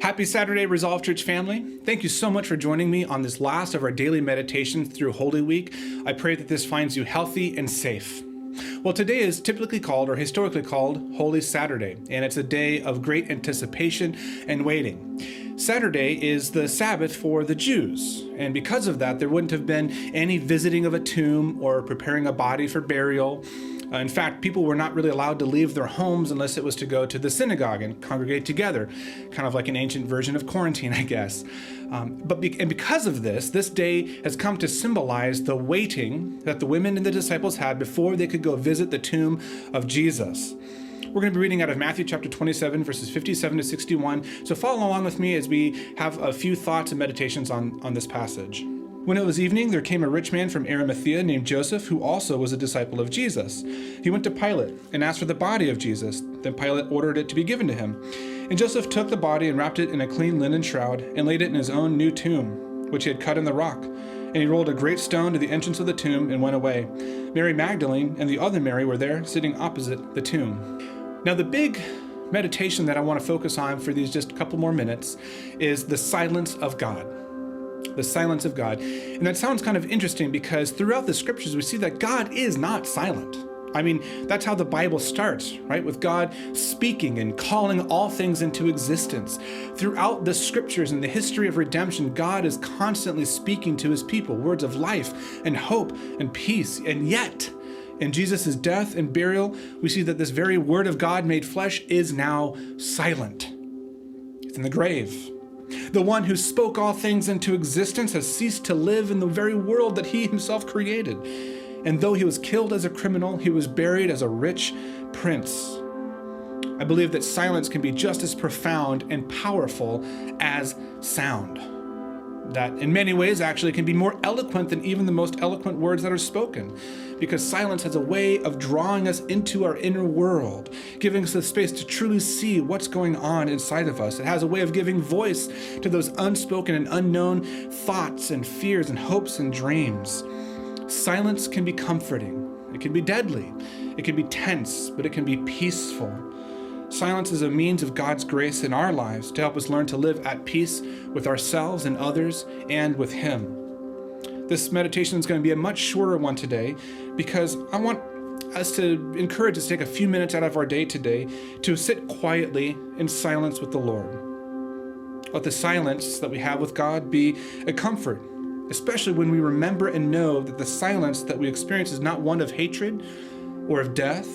Happy Saturday, Resolve Church family. Thank you so much for joining me on this last of our daily meditations through Holy Week. I pray that this finds you healthy and safe. Well, today is typically called, or historically called, Holy Saturday, and it's a day of great anticipation and waiting. Saturday is the Sabbath for the Jews, and because of that, there wouldn't have been any visiting of a tomb or preparing a body for burial. In fact, people were not really allowed to leave their homes unless it was to go to the synagogue and congregate together, kind of like an ancient version of quarantine, I guess. And because of this day has come to symbolize the waiting that the women and the disciples had before they could go visit the tomb of Jesus. We're going to be reading out of Matthew chapter 27, verses 57 to 61. So follow along with me as we have a few thoughts and meditations on this passage. When it was evening, there came a rich man from Arimathea named Joseph, who also was a disciple of Jesus. He went to Pilate and asked for the body of Jesus. Then Pilate ordered it to be given to him. And Joseph took the body and wrapped it in a clean linen shroud and laid it in his own new tomb, which he had cut in the rock. And he rolled a great stone to the entrance of the tomb and went away. Mary Magdalene and the other Mary were there, sitting opposite the tomb. Now, the big meditation that I want to focus on for these just couple more minutes is the silence of God. The silence of God. And that sounds kind of interesting because throughout the scriptures, we see that God is not silent. I mean, that's how the Bible starts, right? With God speaking and calling all things into existence. Throughout the scriptures and the history of redemption, God is constantly speaking to his people, words of life and hope and peace. And yet, in Jesus' death and burial, we see that this very word of God made flesh is now silent. It's in the grave. The one who spoke all things into existence has ceased to live in the very world that he himself created. And though he was killed as a criminal, he was buried as a rich prince. I believe that silence can be just as profound and powerful as sound. That in many ways actually can be more eloquent than even the most eloquent words that are spoken, because silence has a way of drawing us into our inner world, giving us the space to truly see what's going on inside of us. It has a way of giving voice to those unspoken and unknown thoughts and fears and hopes and dreams. Silence can be comforting. It can be deadly. It can be tense, but it can be peaceful. Silence is a means of God's grace in our lives to help us learn to live at peace with ourselves and others and with Him. This meditation is going to be a much shorter one today because I want us to encourage us to take a few minutes out of our day today to sit quietly in silence with the Lord. Let the silence that we have with God be a comfort, especially when we remember and know that the silence that we experience is not one of hatred or of death,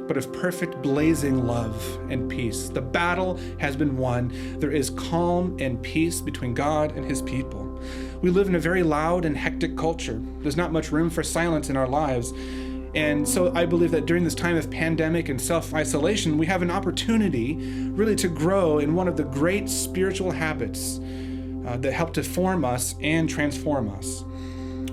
but of perfect blazing love and peace. The battle has been won. There is calm and peace between God and his people. We live in a very loud and hectic culture. There's not much room for silence in our lives. And so I believe that during this time of pandemic and self-isolation, we have an opportunity really to grow in one of the great spiritual habits that help to form us and transform us.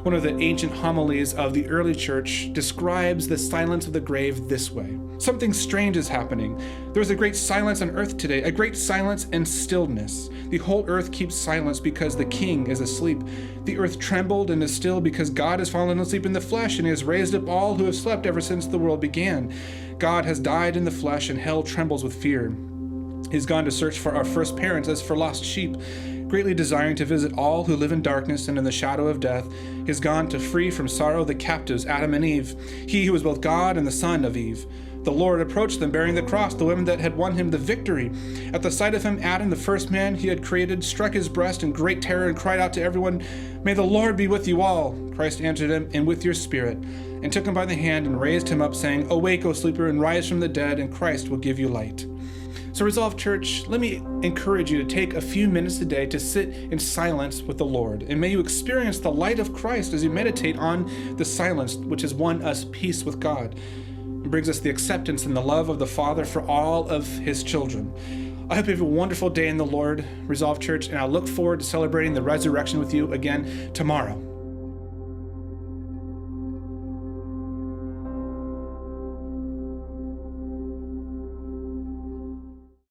One of the ancient homilies of the early church describes the silence of the grave this way. Something strange is happening. There's a great silence on earth today, a great silence and stillness. The whole earth keeps silence because the king is asleep. The earth trembled and is still because God has fallen asleep in the flesh and he has raised up all who have slept ever since the world began. God has died in the flesh and hell trembles with fear. He's gone to search for our first parents as for lost sheep. Greatly desiring to visit all who live in darkness and in the shadow of death, he has gone to free from sorrow the captives, Adam and Eve, he who was both God and the son of Eve. The Lord approached them bearing the cross, the women that had won him the victory. At the sight of him, Adam, the first man he had created, struck his breast in great terror and cried out to everyone, "May the Lord be with you all." Christ answered him, "And with your spirit," and took him by the hand and raised him up, saying, "Awake, O sleeper, and rise from the dead, and Christ will give you light." So Resolve Church, let me encourage you to take a few minutes today to sit in silence with the Lord. And may you experience the light of Christ as you meditate on the silence which has won us peace with God. It brings us the acceptance and the love of the Father for all of his children. I hope you have a wonderful day in the Lord, Resolve Church, and I look forward to celebrating the resurrection with you again tomorrow.